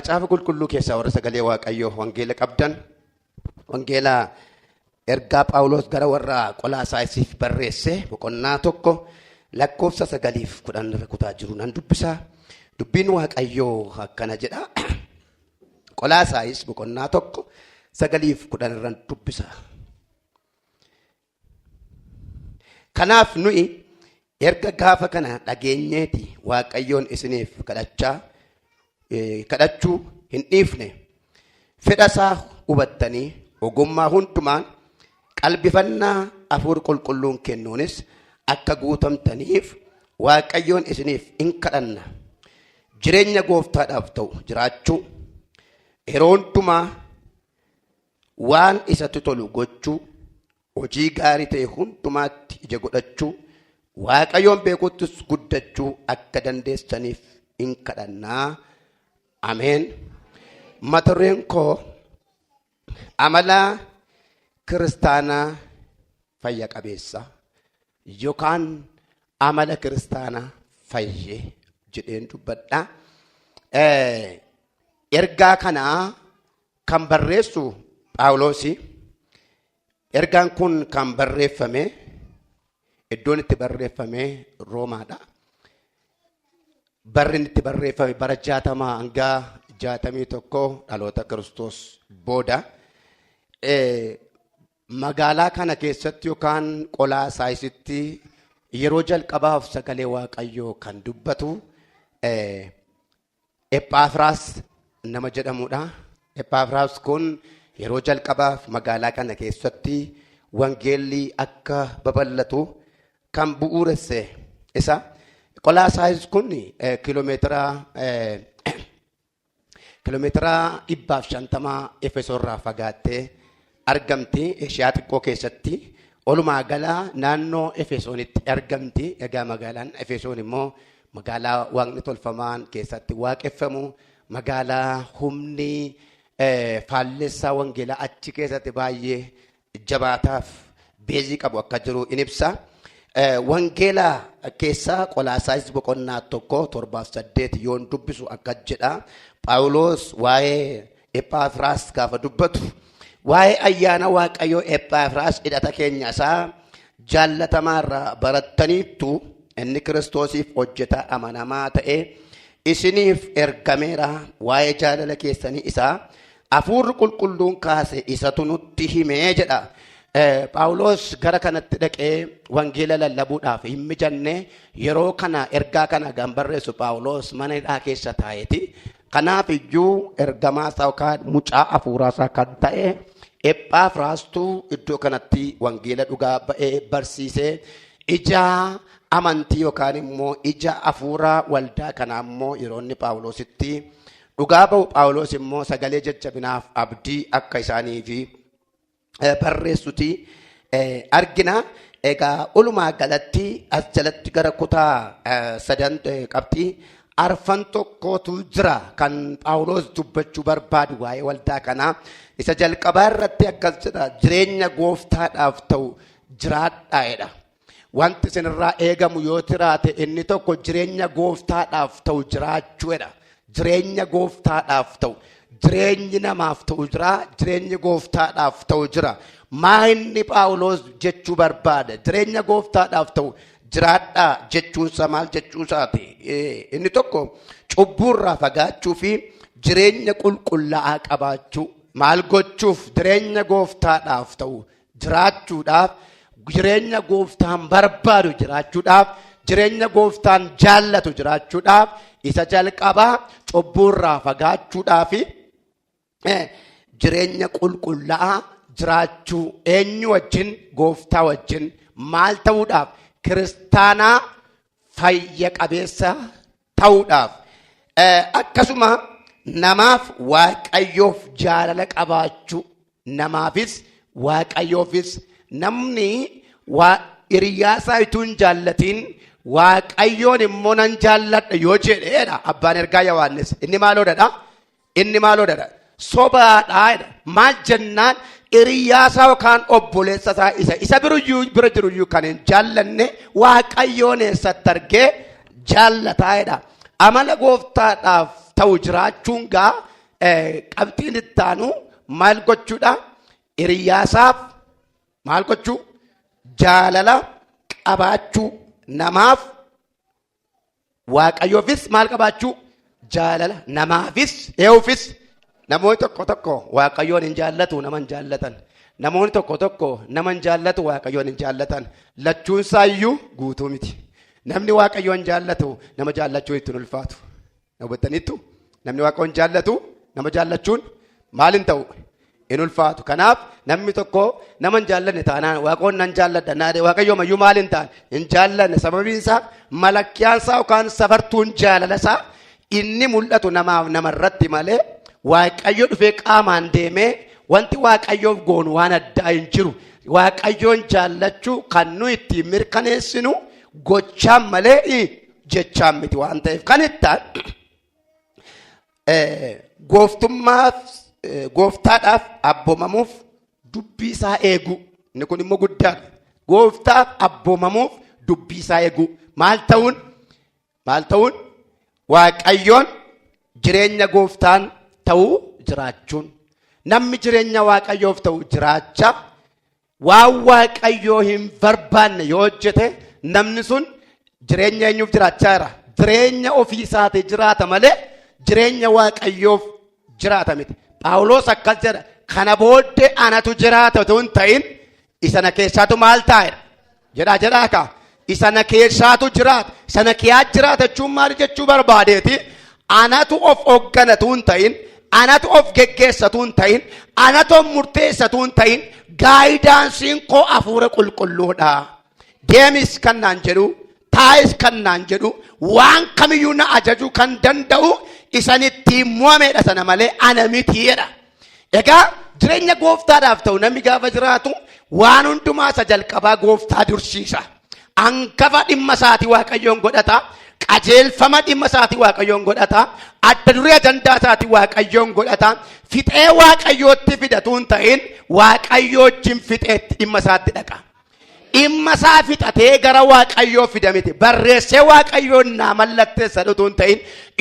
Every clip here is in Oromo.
macaafa qulqulluu keessaa warra sagalee Waaqayyoo wangeela qabdan wangeela ergaa Phaawulos gara warra Qolaasaayisiif barreesse boqonnaa 1 lakkoofsa 9-10 kutaa jiru nan dubbisa. Dubbiin Waaqayyoo akkana jedha. Qolaasaayis boqonnaa 1 9-10 dubbisa. Kanaaf nuyi erga gaafa kana dhageenyeeti Waaqayyoon isiniif kadhachuu hin dhiifne fedhasaa hubattanii ogummaa hundumaan qalbifannaa hafuura qulqulluun kennuunis akka guutamtaniif Waaqayyoon isiniif in kadhanna. Jireenya gooftaadhaaf ta'u jiraachuu yeroo hundumaa waan isatti tolu gochuu hojii gaarii ta'e hundumaatti ija godhachuu Waaqayyoon beekuttis guddachuu akka dandeessaniif in kadhannaa. Ameen. Mata dureen koo amala kiristaanaa fayya qabeessa yookaan amala kiristaanaa fayyee jedheen dubbadha. Ergaa kanaa kan barreessu Phaawulosi. Ergaan kun kan barreeffame iddoon itti barreeffame Roomaadha. Barri itti barreeffame bara 60 hanga 61 dhaloota Kiristoos booda. Magaalaa kana keessatti yookaan Qolaasaayisitti yeroo jalqabaaf sagalee Waaqayyoo kan dubbatu Ephaafiras nama jedhamudha. Ephaafiras kun yeroo jalqabaaf magaalaa kana keessatti wangeelli akka babal'atu kan bu'uuresse isa. Qolaasaayis kun kiiloomeetira 150 Efesoorraa fagaattee argamti. Eshiyaa xiqqoo keessatti olumaa galaa naannoo Efesoonitti argamti. Egaa magaalaan Efesoon immoo magaalaa waaqni tolfamaan keessatti waaqeffamu, magaalaa humni faallessaa wangeelaa achi keessatti baay'ee jabaataaf beezii qabu akka jiru in ibsa. Wangeela keessaa Qolaasaayis boqonnaa 1:7 yoon dubbisu akka jedha. Phaawulos waa'ee Ephaafiras gaafa dubbatu waa'ee ayyaana Waaqayyoo Ephaafiras hidhata keenya isaa jaallatamaarraa barattaniittu inni Kiristoosiif hojjetaa amanamaa ta'e isiniif ergameera. Waa'ee jaalala keessanii isaa hafuurri qulqulluun kaase isatu nutti himee jedha. Phaawulos gara kanatti dhaqee wangeela lallabuudhaaf hin mijanne. Yeroo kana ergaa kana kan barreessu Phaawulos mana hidhaa keessa taa'eeti. Kanaaf iyyuu ergamaa isaa yookaan mucaa hafuuraa isaa kan ta'e Ephaafiras iddoo kanatti wangeela dhugaa ba'ee barsiisee ija amantii yookaan immoo ija hafuuraa waldaa kanaa immoo yeroo inni Phaawulositti dhugaa ba'u Phaawulos immoo sagalee jajjabinaaf abdii akka isaaniif barreessuti argina. Egaa olumaa galatti as jalatti gara kutaa 3 qabxii arfan tokkotu jira kan Phaawulos dubbachuu barbaadu waa'ee waldaa kanaa. Isa jalqabaa irratti akkas jedha, jireenya gooftaadhaaf ta'u jiraadhaa jedha. Wanti isinirraa eegamu yoo jiraate inni tokko jireenya gooftaadhaaf ta'u jiraachuudha. Jireenya gooftaadhaaf ta'u, jireenyi namaaf ta'u jira, jireenyi gooftaadhaaf ta'u jira. Maa inni Phaawulos jechuu barbaada? Jireenya gooftaadhaaf ta'u jiraadhaa jechuunsa maal jechuusaati? Inni tokko cubbuurraa fagaachuu fi jireenya qulqullaa'aa qabaachuu. Maal gochuuf? Jireenya gooftaadhaaf ta'u jiraachuudhaaf, jireenya gooftaan barbaadu jiraachuudhaaf, jireenya gooftaan jaallatu jiraachuudhaaf isa jalqabaa cubbuurraa fagaachuudhaaf jireenya qulqullaa'aa jiraachuu. Eenyu wajjin? Gooftaa wajjin. Maal ta'uudhaaf? Kiristaanaa fayya qabeessa ta'uudhaaf. Akkasuma namaaf Waaqayyoof jaalala qabaachuu. Namaafis Waaqayyoofis. Namni hiriyaasaa utuu hin jaallatiin Waaqayyoon immoo nan jaalladha yoo jedheedha abbaan ergaa Yohaannis. Inni maaloodha? Inni maaloodha? Sobaadha. Maal jennaan? Hiriyaasaa yookaan obboleessa isaa isa bira jiruyyuu kan hin jaallanne Waaqayyoon eessatti argee jaallataadha. Amala gooftaadhaaf ta'u jiraachuun gaa qabxiin ittaanu maal gochuudha? Hiriyaasaaf maal gochuu? Jaalala qabaachuu, namaaf waaqayyoofis maal qabaachuu? Jaalala, namaafis eewufis. Namoonni tokko waaqayyoon hin jaallatu, nama hin jaallatan. Namoonni tokko nama hin jaallatu, waaqayyoon hin jaallatan. Lachuun isaayyuu guutuu miti. Namni waaqayyoon jaallatu nama jaallachuun itti ulfaatu. Hubattaniittu? Namni waaqayyoon jaallatu nama jaallachuun maal hin ta'u? In ulfaatu. Kanaaf namni tokko nama hin jaallanne taanaan waaqayyoon nan jaalladha naadee waaqayyoon mayyuu maal hin taane hin jaallanne. Sababiin isaa malakkiyaan isaa yookaan safartuun jaalala isaa inni mul'atu namaaf namarratti malee waaqayyo dhufee qaamaan deemee wanti waaqayyoof goonu waan addaa hin jiru. Waaqayyoon jaallachuu kan nu itti mirkaneessinu gochaan malee jechaan miti waan ta'eef kan ittaan gooftaadhaaf abboomamuuf dubbii isaa eegu. Inni kun immoo guddaadha. Gooftaaf abboomamuuf dubbii isaa eegu. Maal ta'uun? Waaqayyoon jireenya gooftaan ta'uu jiraachuun. Namni jireenya waaqayyoof ta'u jiraachaa waan waaqayyoo hin barbaanne yoo hojjete namni sun jireenya eenyuuf jiraachaa jira? Jireenya ofii isaatii jiraata malee jireenya waaqayyoof jiraata miti. Phaawulos akkas jedha, kana booddee anatu jiraata otoo hin ta'in isana keessaatu maal taa'edha? Jedhaa kaa. Isana keessaatu jiraata. Isana keessa jiraata jechuun maal jechuu barbaadeeti? Anatu of hoogganatu hin ta'in, anatu of geggeessatu hin ta'in, anatu of murteessatu hin ta'in, gaayidaansiin koo hafuura qulqulluudha. Deemis kan naan jedhu, taa'is kan naan jedhu, waan kamiyyuu na ajaju kan danda'u isanitti mu'ameedha sana malee ana mitiidha. Egaa jireenya gooftaadhaaf ta'u namni gaafa jiraatu waan hundumaa isa jalqabaa gooftaa dursiisa. Hangafa dhimma isaatii waaqayyoon godhata. Qajeelfama dhimma isaatii waaqayyoon godhata. Adda duree ajandaa isaatii waaqayyoon godhata. Fixee waaqayyootti fidatu hin ta'in waaqayyoo wajjin fixeetti dhimma isaatti dhaqa. Dhimma isaa fixatee gara waaqayyoo fidamiti. Barreessee waaqayyoon naa mallatteessa dhutu hin ta'in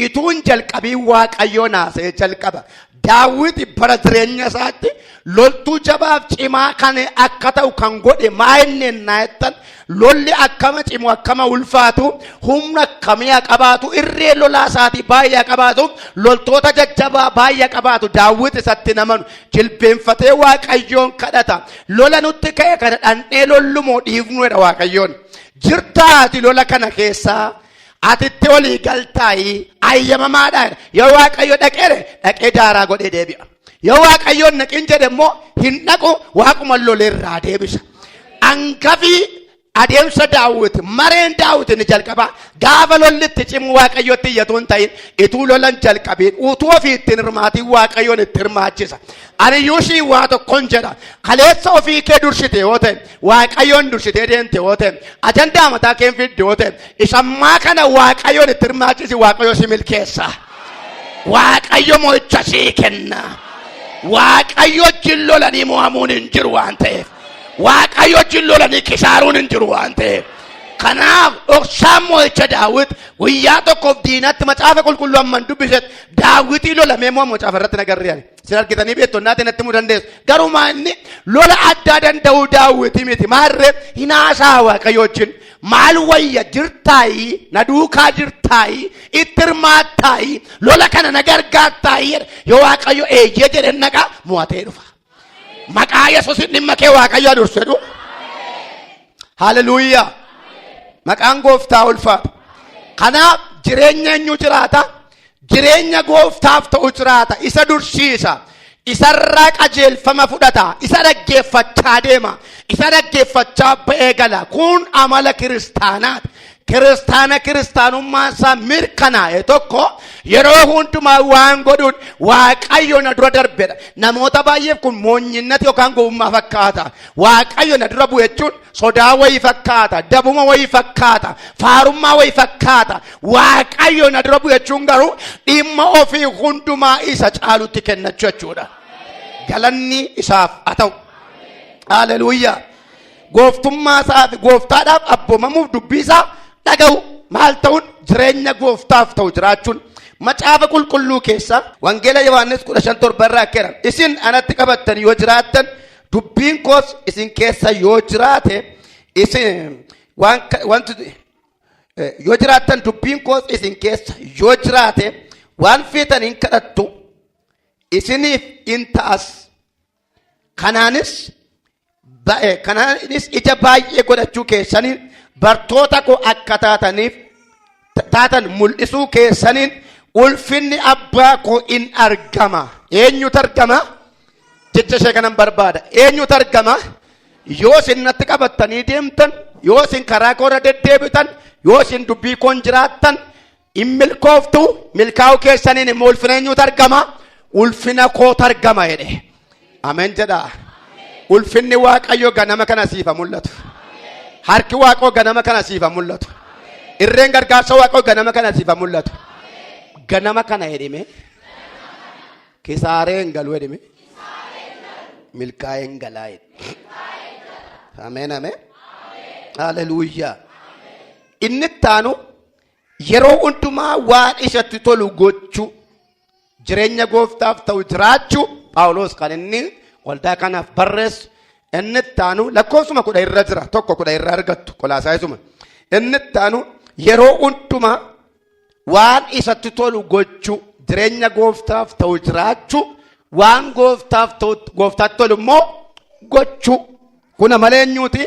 ituun jalqabii waaqayyoo naasee jalqaba. Daawit bara jireenya isaatti loltuu jabaaf cimaa kan akka ta'u kan godhe maa'inni naayettan lolli akkama cimu akkama ulfaatu humna akkamii qabaatu irree lolaa isaatii baay'ee qabaatu loltoota jajjabaa baay'ee qabaatu Daawit isatti namanu jilbeenfatee waaqayyoon kadhata. Lola nutti ka'e kana dhandhee lollumoo dhiifnuudha waaqayyoon. Jirtaati lola kana keessaa atitti walii galtaayi ayyamamaadha. Yoo waaqayyo dhaqee daaraa godhee deebi'a. Yoo waaqayyoon naqin jedhe immoo hin dhaqu waaquma loleerraa deebisa. Hangafii adeemsa Daawit mareen Daawit ni jalqaba. Gaafa lollitti cimu waaqayyotti iyyatu hin ta'in ituu lolan jalqabiin utuu ofii ittiin hirmaatiin waaqayyoon itti hirmaachisa. Aniyyuu shii waa tokkon jedha. Kaleessa ofii kee dursite yoo ta'e waaqayyoon dursitee deemte yoo ta'e ajandaa mataa kee fidde yoo ta'e isammaa kana waaqayyoon itti hirmaachisi waaqayyo si milkeessa. Waaqayyo mo'icha sii kenna. Waaqayyo jillolanii mo'amuun hin jiru waan ta'eef. Waaqayyo jillolanii kisaaruun hin jiru waan ta'eef. Kanaaf dhoksaan mo'icha Daawit guyyaa tokkoof diinatti macaafa qulqulluu amman dubbisetti Daawitii lolamee moo macaafa irratti nagarreeyani. Sin argitanii beektonnaatii natti himuu dandeessu. Garumaa inni lola addaa danda'u Daawit miti. Maarree hinaasaa waaqayyo wajjin maal wayya jirtaayi na duukaa jirtaayi itti hirmaattaayi lola kana na gargaartaayi yoo waaqayyo eeyyee jedhe naqa mo'atee dhufa. Maqaa Yesuusin dhimma kee waaqayyo dursedhu. Haleluuyaa. Maqaan gooftaa ulfaata. Kanaaf jireenya eenyu jiraata? Jireenya gooftaaf ta'u jiraata. Isa dursiisa. Isarraa qajeelfama fudhata. Isa dhaggeeffachaa deema. Isa dhaggeeffachaa ba'ee gala. Kun amala kiristaanaati. Kiristaanummaan isaa mirkanaa'e tokko yeroo hundumaa waan godhuun waaqayyo na dura darbedha. Namoota baay'eef kun moonyinnati yookaan gowwummaa fakkaata. Waaqayyo na dura bu'e jechuun sodaa wayii fakkaata, dabuma wayii fakkaata, faarummaa wayii fakkaata. Waaqayyo na dura bu'e jechuun garuu dhimma ofii hundumaa isa caalutti kennachuu jechuudha. Galanni isaaf haa ta'u. Haleluuyaa. Gooftummaa isaa gooftaadhaaf abboomamuuf dubbii isaa dhaga'u maal ta'uun jireenya gooftaaf ta'u jiraachuun Macaafa qulqulluu keessa wangeela Yohaannis 15:7 irraa akkeera. Isin anatti qabattan yoo jiraattan dubbiin koos isin keessa yoo jiraate isin wanti yoo jiraattan dubbiin koos isin keessa yoo jiraate waan feetan hin kadhattu isiniif in ta'as. Kanaanis ija baay'ee godhachuu keessaniin bartoota koo akka taatan mul'isuu keessaniin ulfinni abbaa koo in argama. Eenyutu argama? Jecha ishee kanan barbaada. Eenyutu argama? Yoo isin natti qabattanii deemtan, yoo isin karaa koora deddeebitan, yoo isin dubbii koon jiraattan in milkooftu. Milkaa'uu keessaniin immoo ulfina eenyutu argama? Ulfina kootu argama jedhe. Ameen jedhaa. Ulfinni Waaqayyo ganama kana siifa mul'atu. Harki Waaqoo ganama kana siifa mul'atu. Irreen gargaarsa Waaqoo ganama kana siifa mul'atu. Ganama kana jedhime kisaareen galu jedhime milkaa'een galaa jedhe. Ameen ameen. Haleluuyaa. Inni taanu yeroo hundumaa waan isatti tolu gochuu jireenya gooftaaf ta'u jiraachuu Phaawulos kan inni waldaa kanaaf barreessu. Inni taanu lakkoofsuma 10 irra jira. Tokko 10 irra argattu Qolaasaayisuma. Inni taanu yeroo hundumaa waan isatti tolu gochuu jireenya gooftaaf ta'u jiraachuu waan gooftaatti tolu immoo gochuu. Kuna malee eenyuuti?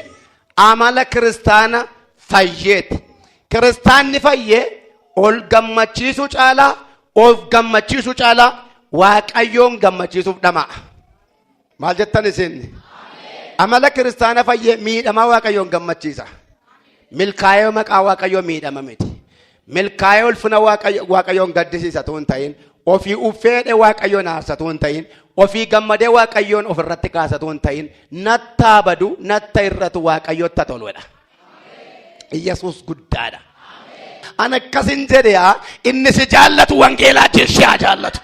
Amala kiristaana fayyeeti. Kiristaanni fayyee ol gammachiisuu caalaa of gammachiisuu caalaa Waaqayyoon gammachiisuuf dhama'a. Maal jettan isin? Amala kiristaana fayyee miidhamaa Waaqayyoon gammachiisa. Milkaa'ee maqaa Waaqayyoo miidhama miti. Milkaa'ee ulfina Waaqayyoon gaddisiisa tuun ta'in, ofii uffeedhe Waaqayyoon aarsa tuun ta'in, ofii gammadee Waaqayyoon ofirratti kaasa tuun ta'in, nattaa badu natta irratu Waaqayyootti toludha. Yesuus guddaadha. Ana akkasin jedhee inni si jaallatu wangeelaatiin si haa jaallatu.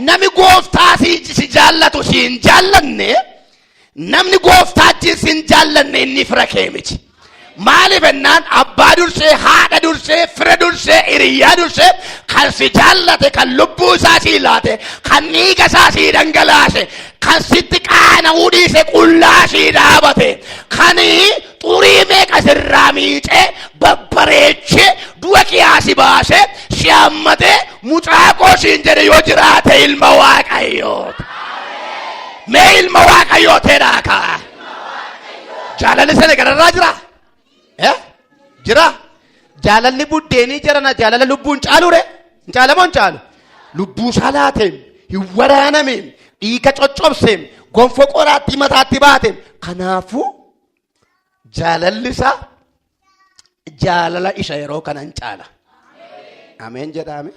Namni gooftaa si jaallatu si hin jaallanne, namni gooftaatti si hin jaallanne inni fira kee miti. Maaliif ennaan abbaa dursee, haadha dursee, fira dursee, hiriyyaa dursee kan si jaallate, kan lubbuu isaa si laate, kan dhiiga isaa si dhangalaase, kan sitti qaana'uu dhiise qullaa si dhaabate, kan xurii meeqa sirraa miicee babbareechee du'a qiyaasi baasee si hammatee mucaaqoo siin jedhe yoo jiraate ilma Waaqayyooti. Mee ilma Waaqayyooteedhaa kaa. Jaalalli sana gararraa jira? Jira. Jaalalli buddeenii jirana jaalala lubbuun caalure? Hin caalamoo hin caalu? Lubbuu salaateen, hin waraanameen, dhiiga coccobseen, gonfoo qoraattii mataatti baateen. Kanaafuu jaalalli isaa jaalala isa yeroo kanan caala. Ameen jedhame.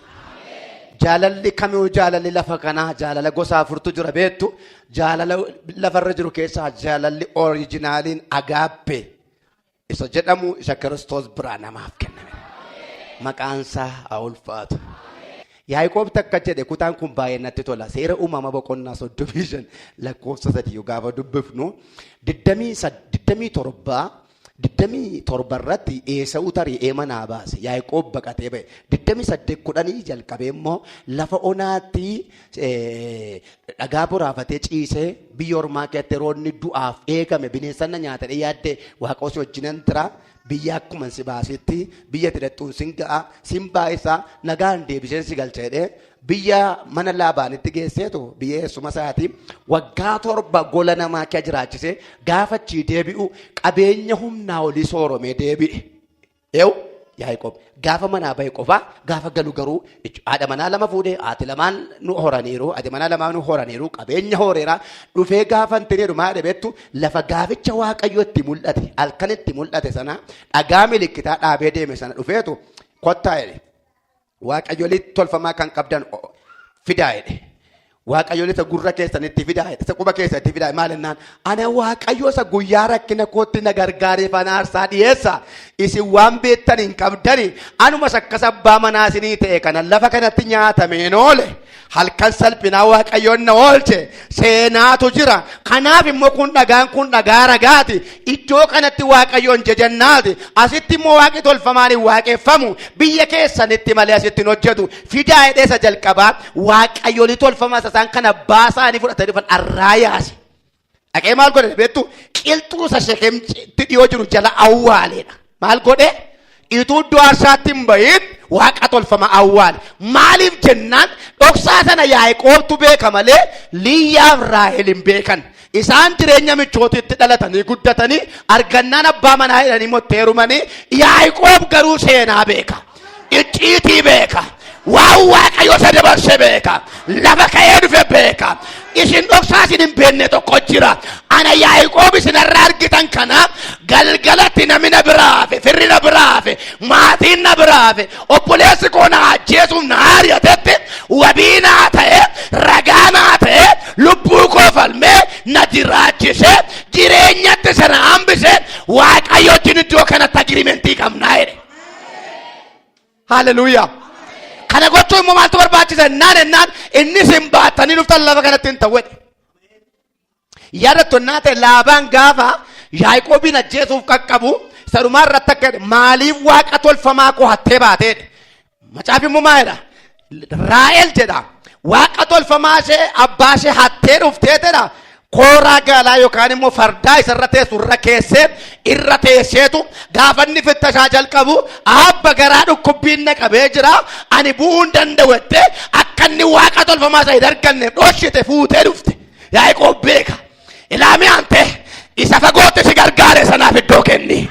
Jaalalli kamiyyuu jaalalli lafa kanaa jaalala gosa afurtu jira beektu. Jaalala lafarra jiru keessaa jaalalli oriijinaaliin agaappe isa jedhamu isa Kiristoos biraa namaaf kenname. Maqaan isaa haa ulfaatu. Yaaqoob takka jedhe kutaan kun baay'ee natti tola. Seera uumama boqonnaa 35 lakkoofsa 3 gaafa dubbifnu 27 irratti Esaawuu tarii manaa baase. Yaaqoob baqatee ba'e. 28 jalqabee immoo lafa onaatti dhagaa boraafatee ciisee biyya ormaa keessatti roonni du'aaf eegame bineensonni nyaatanii yaadde Waaqos wajjinan tira. Biyya akkuma si baasetti biyya tidhattuun sin ga'a sin baay'isaa nagaan deebiseen si galcheedhe biyya mana Laabaanitti geesseetu biyya eessuma isaati waggaa 7 gola namaa kee jiraachise gaafa achi deebi'u qabeenya humnaa olii sooromee deebi'e. Yaaqoob gaafa manaa bahe qofa gaafa galu garuu haadha manaa lama fuudhee haati lamaan nu horaniiru haati manaa lamaan nu horaniiru qabeenya horeera dhufee gaafa hintineeru maa dhabeettu lafa gaaficha Waaqayyo itti mul'ate halkan itti mul'ate sana dhagaa milikitaa dhaabee deeme sana dhufeetu kottaa jedhe Waaqayyoolitti tolfamaa kan qabdan fidaa jedhe Waaqayyoolita gurra keessanitti fidaa jedhe isa quba keessatti fidaa maal jennaan ana Waaqayyo isa guyyaa rakkina kootti na gargaareef aarsaa dhiyeessa isin waan beektan hin qabdani anuma akkas abbaa manaa isinii ta'e kana lafa kanatti nyaatameen oole halkan salphinaa waaqayyoon na oolche seenaatu jira. Kanaaf immoo kun dhagaa ragaati. Iddoo kanatti waaqayyoon jajannaati. Asitti immoo waaqi tolfamaan waaqeffamu biyya keessanitti malee asitti hin hojjetu. Fidaa hidheessa jalqabaa waaqayyoon tolfamaa isaan kana baasaanii fudhatanii dhufan arraayaasi. Dhaqee maal godhe beektu qilxuusa Sheekemitti dhiyoo jiru jala awwaaleedha. Maal godhe? Ituu iddoo aarsaatti hin bahin waaqa tolfama awwaale. Maaliif jennaan dhoksaa sana Yaaqoobtu beeka malee Liyaaf Raahel hin beekan. Isaan jireenya michootitti dhalatanii guddatanii argannaan abbaa manaa jedhanii motteerumanii. Yaaqoob garuu seenaa beeka. Icciitii beeka. Waan waaqayyo isa dabarse beeka. Lafa ka'ee dhufe beeka. Isin dhoksaa isin hin beekne tokko jira. Ana Yaaqoob isinirraa argitan kana galgalatti namni na biraafe, firri na biraafe, maatiin na biraafe, obboleessi koo na ajjeesuuf na ari'atetti wabii naa ta'e, ragaa naa ta'e, lubbuu koo falmee na jiraachise, jireenyatti sana hambise waaqayyo wajjin iddoo kanatti agiriimentii qabnaa jedhe. Hallelujah. Kana gochuu immoo maaltu barbaachisa ennaan inni sin baatanii dhuftan lafa kanatti hin ta'u. Yaadattu naate Laabaan gaafa Yaaqoobiin ajjeesuuf qaqqabu sarumaa irratti akka maaliif waaqa tolfamaa koo hattee baateedha. Macaafi immoo maalidha? Raahel jedha. Waaqa tolfamaa ishee abbaa ishee hattee dhufteetedha. Kooraa gaalaa yookaan immoo fardaa isarra teessu irra teesseetu gaafa inni fittashaa jalqabu abba garaa dhukkubbiin na qabee jira ani bu'uu hin danda'u jettee akka inni waaqa tolfamaa isa hin arganne dhoshite fuutee dhufte. Yaaqoob beeka. Ilaami ante isa fagootti si gargaare sanaaf iddoo kenni.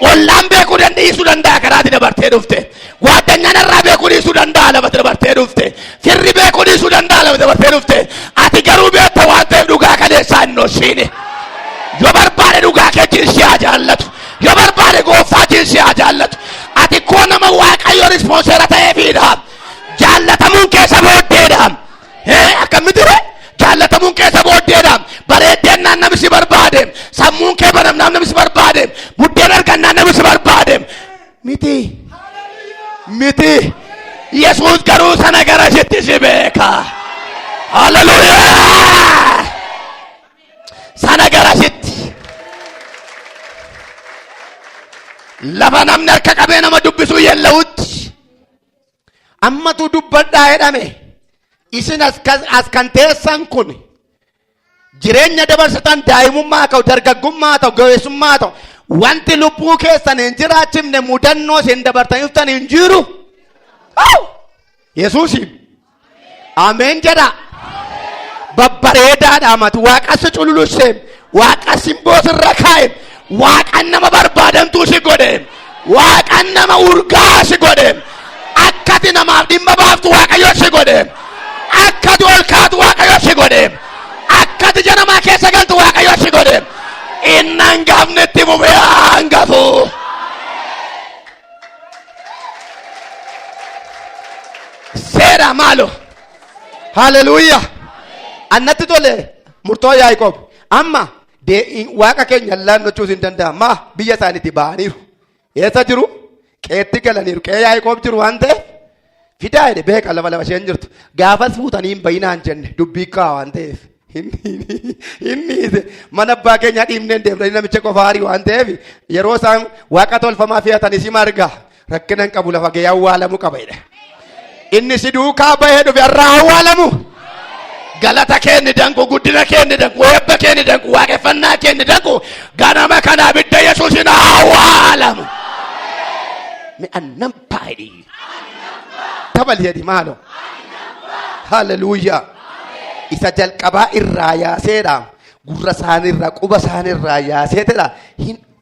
Ollaan beekuu dandeessuu danda'a karaatti dabartee dhufte. Waaddanyaan irraa beekuu dhiisuu danda'a lafatti dabartee dhufte. Firri beekuu dhiisuu danda'a lafatti dabartee dhufte. Ati garuu beekta waan ta'eef dhugaa kaleessaa hin dhoksine. Yoo barbaade dhugaa kee jinsii haa jaallatu. Yoo barbaade gooffaa jinsii haa jaallatu. Ati koo nama waaqayyo rispoonsera ta'eefidha. Jaallatamuun keessa booddeedha. Akkamitti jaallatamuun keessa booddeedha. Bareeddeenaan namni si barbaade. Sammuun kee banamnaan namni si barbaade. Buddeen argannaan namni si barbaade. Miti. Yesuus garuu sana gara sitti si beeka. Hallelujah. Sana gara sitti. Lafa namni harka qabee nama dubbisuu yella'utti. Ammatu dubbadhaa jedhame. Isin as kan teessan kun jireenya dabarsitan daa'imummaa ta'u dargaggummaa ta'u ga'eessummaa ta'u wanti lubbuu keessan hin jiraachifne mudannoo isin dabartaniiftan hin jiru. Yesuusiin ameen jedha. Babbareedaadha amatu waaqassi cululussee waaqassi boosirra kaa'e waaqan nama barbaadamtuu si godhe waaqan nama urgaa si godhe akkati namaaf dhimma baaftu waaqayyo si godhe akkati ol kaatu waaqayyo si godhe akkati janamaa keessa galtu waaqayyo si godhe innan gaafnetti mumee hangafu. Seera maalo. Hallelujah. Annatti tole murtoo Yaaqoob amma waaqa keenya laannachuus hin danda'ama biyya isaaniitti ba'aniiru. Eessa jiru? Qeetti galaniiru. Qe'ee Yaaqoob jiru waan ta'eef fidaa jedhe beeka lafa isheen jirtu. Gaafas fuutanii hin bayinaan jenne dubbii kaa waan ta'eef. Inni mana abbaa keenyaa dhiibneen deemtanii namicha qofa harii waan ta'eef yeroo isaan waaqa tolfamaa fe'atanis hima argaa rakkina hin qabu lafa gahee awwaalamu qaba jedhe. Inni si duukaa bahee dhufe irraa awwaalamu. Galata kenni danku guddina kenni danku eebba kenni danku waaqeffannaa kenni danku ganama kana abidda Yesuusin awwaalamu. Mi annan paayidhi. Tabal jedhi maalo. Hallelujah. Isa jalqabaa irraa yaaseedha. Gurra isaanirraa quba isaanirraa yaaseetedha.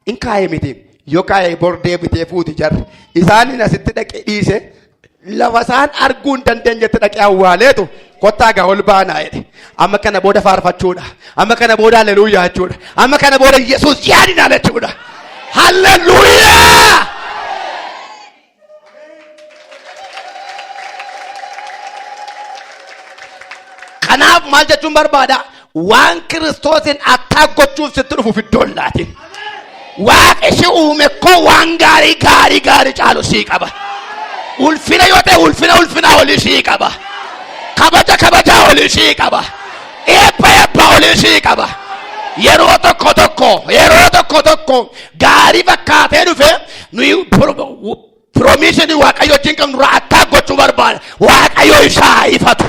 Hin kaa'e miti. Yoo kaa'e bordee bitee fuuti jarri. Isaanin asitti dhaqe dhiise. Lafa isaan arguu hin dandeenyetti dhaqee awwaaleetu kottaa gaa ol baanaa jedhe. Amma kana booda faarfachuudha. Amma kana booda halleluuyaa jechuudha. Amma kana booda Yesuus yaadinaa jechuudha. Halleluuyaa. Kanaaf maal jechuun barbaada? Waan Kiristoosin attaa gochuuf sitti dhufu fiddoon laatiin. Waaqni si uume koo waan gaarii caalu sii qaba. Ulfina yoo ta'e ulfina olii sii qaba. kabaja olishii qaba. Eebba olishii qaba. Yeroo tokko gaarii fakkaatee dhufe nuyi promiishinii Waaqayyo wajjin qabnu irraa attaa gochuu barbaada. Waaqayyo isaa ifatu.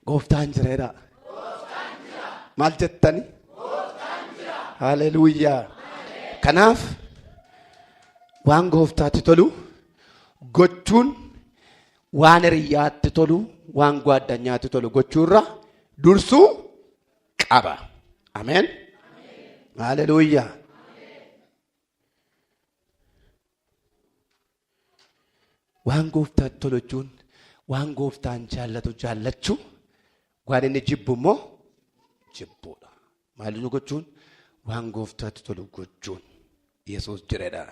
Gooftaan jireedha. Maal jettani? Haleluuyaa. Kanaaf waan gooftaatti tolu gochuun, waan hiriyaatti tolu, waan gwaaddanyaatti tolu gochuurra dursuu qaba. Ameen. Haleluuyaa. Waan gooftaatti tolu jechuun waan gooftaan jaallatu jaallachuu, waan inni jibbu immoo jibbuudha. Maal gochuun? Waan gooftaatti tolu gochuun. Yesuus jireedha.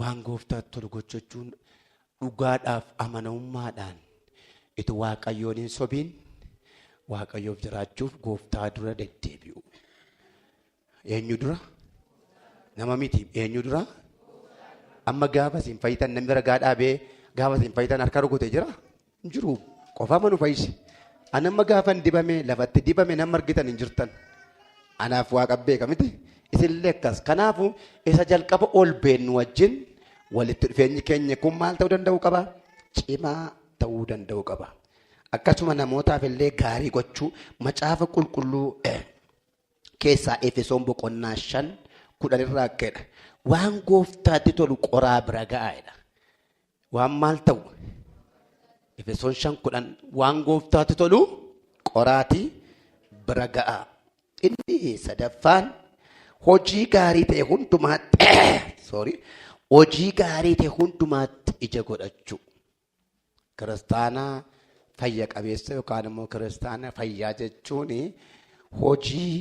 Waan gooftaatti tolu gochuun dhugaadhaaf amanamummaadhaan itti Waaqayyoon hin sobiin Waaqayyoof jiraachuuf gooftaa dura deddeebi'u. Eenyu dura? Nama miti. Eenyu dura? Amma gaafa siin fayyitan namni ragaa dhaabee gaafa siin fayyitan harka rukutee jira? Hin jiru. Qofa manu fayyise. Anamma gaafa dibame lafatti dibame nama argitan hin jirtan. Anaaf Waaqa beeka miti. Isinillee akkas. Kanaafuu isa jalqaba ol beennu wajjin walitti dhufeenyi keenya kun maal ta'uu danda'u qaba? Cimaa ta'uu danda'u qaba. Akkasuma namootaaf illee gaarii gochuu macaafa qulqulluu keessaa Efesoon boqonnaa 5:10 irraa akkedha. Waan gooftaatti tolu qoraa bira ga'aadha. Waan maal ta'u? Efesoon 5:10 waan gooftaatti tolu qoraati bira ga'a. Inni sadaffaan hojii gaarii ta'e hundumaatti ija godhachuu. Kiristaanaa fayya qabeessa yookaan immoo kiristaana fayyaa jechuun hojii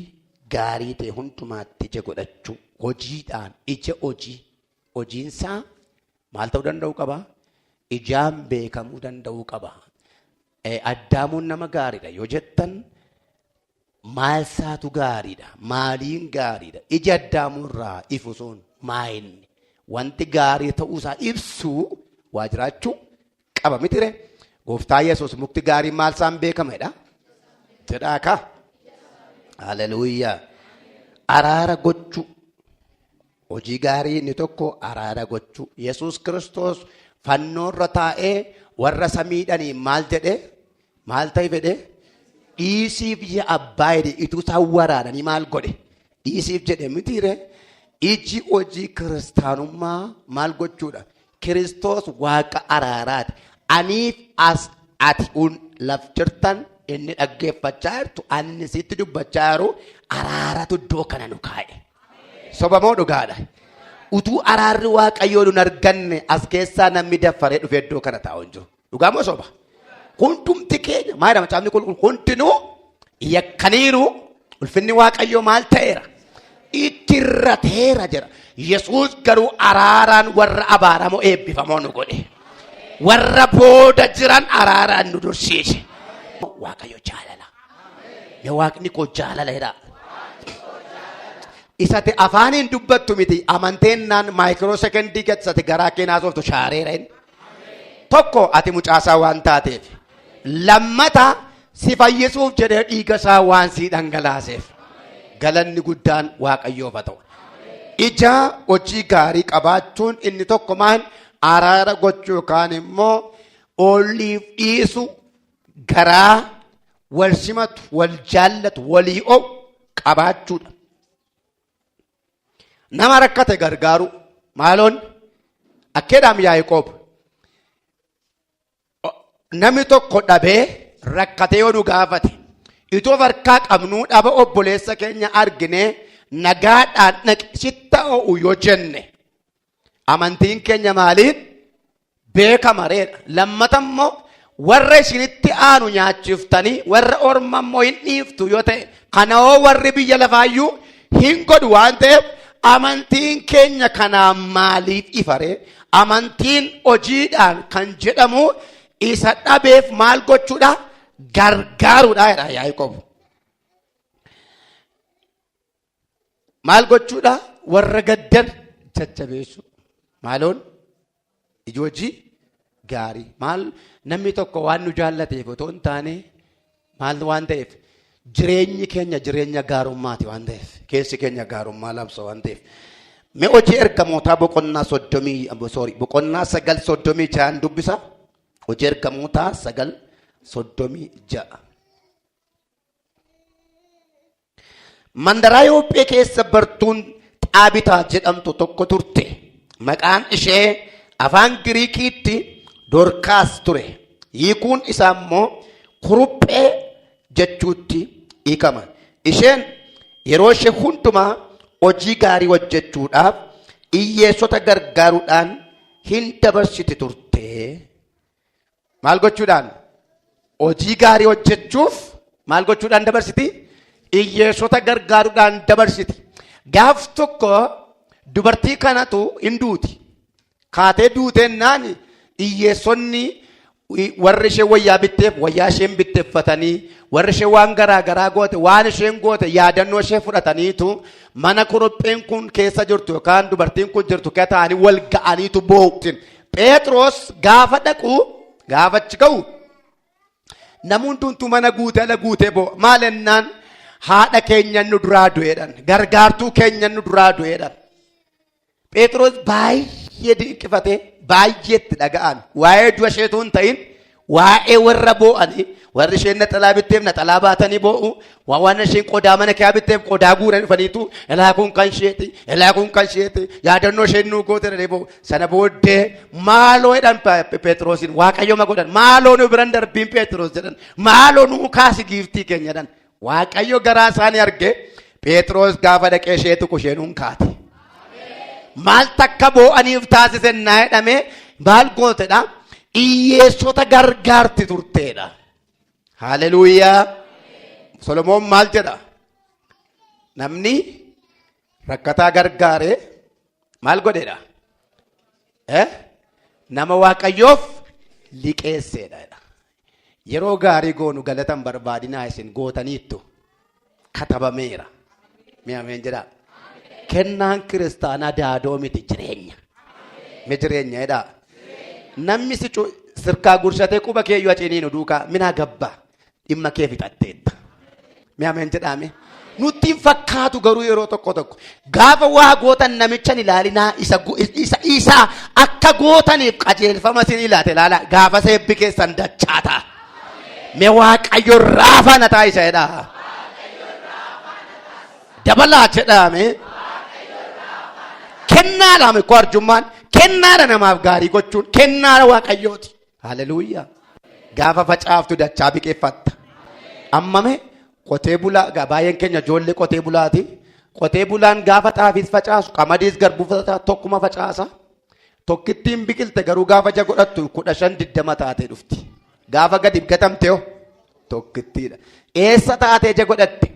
gaarii ta'e hundumaatti ija godhachuu. Hojiidhaan ija hojiinsaa maal ta'uu danda'u qaba? Ijaan beekamuu danda'uu qaba. Addaamuun nama gaariidha yoo jettan maalsaatu gaariidha? Maaliin gaariidha? Ija addaamuurraa ifu sun maayinni? Wanti gaarii ta'uusaa ibsuu waa jiraachuu qaba mitire. Gooftaa Yesuus mukti gaarii maalsaan beekamedha? Jedhaa ka. Haleluuyaa. Araara gochuu. Hojii gaarii inni tokko araara gochuu. Yesuus Kiristoos fannoorra taa'ee warra samiidhanii maal jedhe? Maal ta'e fedhe? Dhiisiif yaa abbaa jedhe ituu isaan waraananii maal godhe? Dhiisiif jedhe mitiire. Iji hojii kiristaanummaa maal gochuudha? Kiristoos Waaqa araaraati. Aniif as ati laf jirtan inni dhaggeeffachaa jirtu ani sitti dubbachaa jiru araaratu iddoo kana nu kaa'e. Soba moo dhugaadha? Utuu araarri Waaqayyoo nun arganne as keessaa namni daffaree dhufee iddoo kana taa'u hin jiru. Dhugaa moo soba? Hundumti keenya maal jedhama caafni kun hundinuu yakkaniiru ulfinni Waaqayyoo maal ta'eera? Itti irrateera jira. Yesuus garuu araaraan warra abaaramoo eebbifamoo nu godhe. Warra booda jiran araaraan nu dursiise. Waaqayyo jaalala. Yaa Waaqni koo jaalala jedha. Isati afaaniin dubbattu miti amanteennaan maayikiroo sekendii keessatti garaa keenyaa sooftu shaareera inni. Tokko ati mucaasaa waan taateef. Lammata si fayyisuuf jedhee dhiiga isaa waan sii dhangalaaseef. Galanni guddaan Waaqayyoof haa ta'u. Ija hojii gaarii qabaachuun inni tokko maal? Araara gochuu yookaan immoo oliif dhiisu, garaa wal simatu, wal jaallatu, walii o'u qabaachuudha. Nama rakkate gargaaru maaloon akkeedhaam Yaaqoob namni tokko dhabee rakkatee yoo nu gaafate itoo harkaa qabnuu dhaba obboleessa keenya argine nagaadhaan dhaqi sitta o'u yoo jenne amantiin keenya maaliin beekamareedha. Lammata immoo warra isinitti aanu nyaachiftanii warra orma immoo hin dhiiftu yoo ta'e kanoo warri biyya lafaayyuu hin godhu waan ta'eef amantiin keenya kanaan maaliif ifaree? Amantiin hojiidhaan kan jedhamu isa dhabeef maal gochuudha? Gargaaruudha jedha Yaaqoob. Maal gochuudha? Warra gaddan jajjabeessu. Maaloon iji hojii gaarii. Maal namni tokko waan nu jaallateef otoo hin taane maal waan ta'eef jireenyi keenya jireenya gaarummaati waan ta'eef keessi keenya gaarummaa labsa waan ta'eef. Mee hojii ergamootaa boqonnaa 9:36 dubbisa. Hojii ergamootaa 9:36. Mandaraa Yoophee keessa bartuun Xaabitaa jedhamtu tokko turte. Maqaan ishee afaan Giriikiitti Dorkaas ture. Hiikuun isaa immoo kuruphee jechuutti hiikama. Isheen yeroo ishee hundumaa hojii gaarii hojjechuudhaaf hiyyeessota gargaaruudhaan hin dabarsiti turte. Maal gochuudhaan? Hojii gaarii hojjechuuf maal gochuudhaan dabarsiti? Hiyyeessota gargaaruudhaan dabarsiti. Gaaf tokko dubartii kanatu hin duuti. Kaatee duuteennaan hiyyeessonni warri ishee wayyaa bitteef wayyaa isheen bitteeffatanii warri ishee waan garaa garaa goote waan isheen goote yaadannoo ishee fudhataniitu mana kurupheen kun keessa jirtu yookaan dubartiin kun jirtu keessa ta'anii wal ga'aniitu boo'utin. Phexros gaafa dhaqu gaafachi ka'u namuun tuntu mana guutee ala guutee boo'a. Maal ennaan haadha keenya nu duraa du'eedhaan gargaartuu keenya nu duraa du'eedhaan. Phexros baay'ee dinqifatee baay'eetti dhaga'an waa'ee du'a isheetu hin ta'in waa'ee warra boo'anii warri isheen naxalaa bitteef naxalaa baatanii boo'u waan isheen qodaa mana kee bitteef qodaa guuran dhufaniitu ilaa kun kan isheeti ilaa kun kan isheeti yaadannoo isheen nuu goote jedhanii boo'u. Sana booddee maaloo jedhan Phexrosin waaqayyo ma godhan maaloo nu biran darbiin Phexros jedhan maaloo nu kaasi giiftii keenya jedhan. Waaqayyo garaa isaanii arge Phexros gaafa dhaqee isheetu kusheenuun kaate. Maal takka boo'aniif taasisennaa jedhame maal gootedha? Hiyyeessota gargaarti turteedha. Haleluuyaa. Solomoon maal jedha? Namni rakkataa gargaare maal godheedha? Nama waaqayyoof liqeesseedha. Yeroo gaarii goonu galatan barbaadinaa isin gootaniittu katabameera. Mi'ameen jedha. Kennaan kiristaanaa daadoo miti jireenya. Me jireenya jedha. Namni si sirkaa gurshatee quba keeyyuu aciniinu duukaa mina gabba dhimma kee fixatteetta. Mi'ameen jedhame. Nutti hin fakkaatu garuu yeroo tokko tokko gaafa waa gootan namichan ilaalinaa isa akka gootaniif qajeelfama sin ilaate ilaala gaafa seebbi keessan dachaata. Me waaqayyo raafa na taasisa jedha. Dabalaa jedhame. Kennaadhaan ko arjummaan kennaadha namaaf gaarii gochuun kennaadha waaqayyooti. Haleluuyaa. Gaafa facaaftu dachaa biqeeffatta. Ammame qotee bulaa baay'een keenya ijoollee qotee bulaati. Qotee bulaan gaafa xaafiis facaasu qamadiis garbuu tokkuma facaasa. Tokkittiin biqilte garuu gaafa ija godhattu 15-20 taatee dhufti. Gaafa gadi gatamte tokkittiidha. Eessa taatee ija godhatte?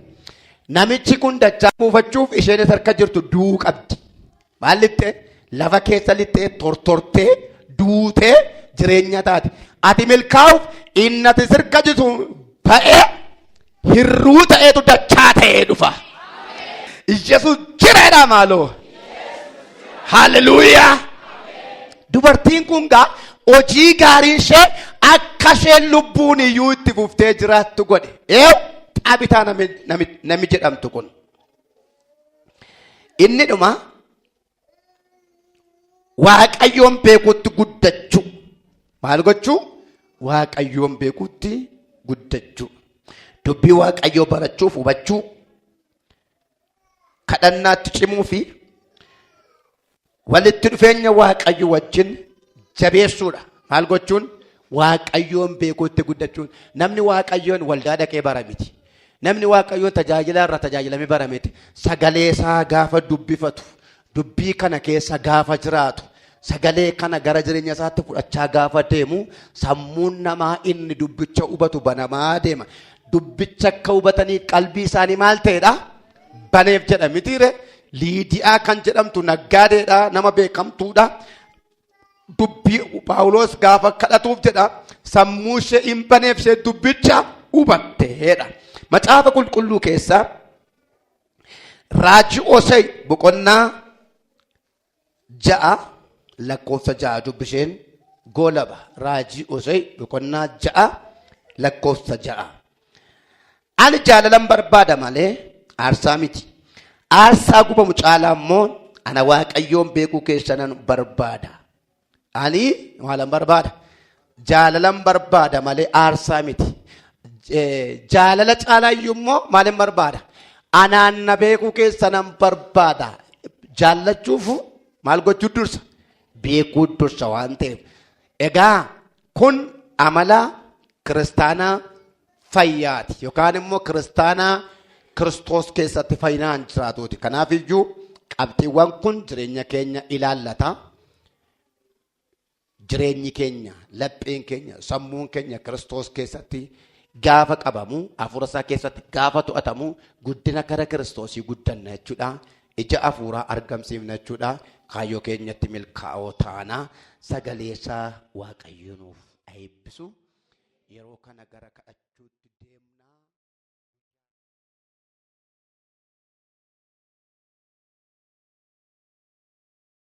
Namichi kun dachaa buufachuuf isheen harka jirtu du'uu qabdi. Maal lixxee? Lafa keessa lixxee tortortee duutee jireenya taate. Ati milkaa'uuf innati sirka jitu ba'ee hirruu ta'eetu dachaa ta'ee dhufa. Yesuus jireedha maaloo. Haleluuyaa. Dubartiin kun gaa hojii gaarii ishee akka isheen lubbuun iyyuu itti fuftee jiraattu godhe. Xaabitaa nami jedhamtu kun. Inni dhuma waaqayyoon beekutti guddachuu. Maal gochuu? Waaqayyoon beekutti guddachuu. Dubbii waaqayyoo barachuuf hubachuu. Kadhannaatti cimuu fi walitti dhufeenya waaqayyo wajjin jabeessuudha. Maal gochuun? Waaqayyoon beekutti guddachuun. Namni waaqayyoon waldaa dhaqee bara miti. Namni waaqayyoon tajaajila irra tajaajilame bara miti. Sagalee isaa gaafa dubbifatu, dubbii kana keessa gaafa jiraatu, sagalee kana gara jireenya isaatti fudhachaa gaafa deemu, sammuun namaa inni dubbicha hubatu banamaa deema. Dubbicha akka hubatanii qalbii isaanii maal ta'edha? Baneef jedha mitiire. Liidiyaa kan jedhamtu naggaadeedha, nama beekamtuudha. Dubbii Phaawulos gaafa kadhatuuf jedha sammuu ishee hin baneef ishee dubbicha hubatteedha. Macaafa qulqulluu keessaa raajii Hoose'aa boqonnaa 6 lakkoofsa 6 dubbisheen goolaba raajii Hosee boqonnaa 6 lakkoofsa 6. Ani jaalalan barbaada malee aarsaa miti. Aarsaa gubamu caalaa immoo ana Waaqayyoon beekuu keessanan barbaada. Ani maalan barbaada? Jaalalan barbaada malee aarsaa miti. Jaalala caalaa iyyuu immoo maalin barbaada? Anaan na beekuu keessanan barbaada. Jaallachuuf maal gochuu dursa? Beekuu dursa waan ta'eef. Egaa kun amala kiristaanaa fayyaati yookaan immoo kiristaanaa Kiristoos keessatti fayyinaan jiraatuuti. Kanaaf iyyuu qabxiiwwan kun jireenya keenya ilaallata. Jireenyi keenya, lapheen keenya, sammuun keenya Kiristoos keessatti gaafa qabamu, hafuura isaa keessatti gaafa to'atamu, guddina gara Kiristoosii guddanna jechuudha. Ija hafuuraa argamsiifna jechuudha. Kaayyoo keenyatti milkaa'oo taana. Sagalee isaa Waaqayyo nuuf eebbisu. Yeroo kana gara kadhachuutti deemna.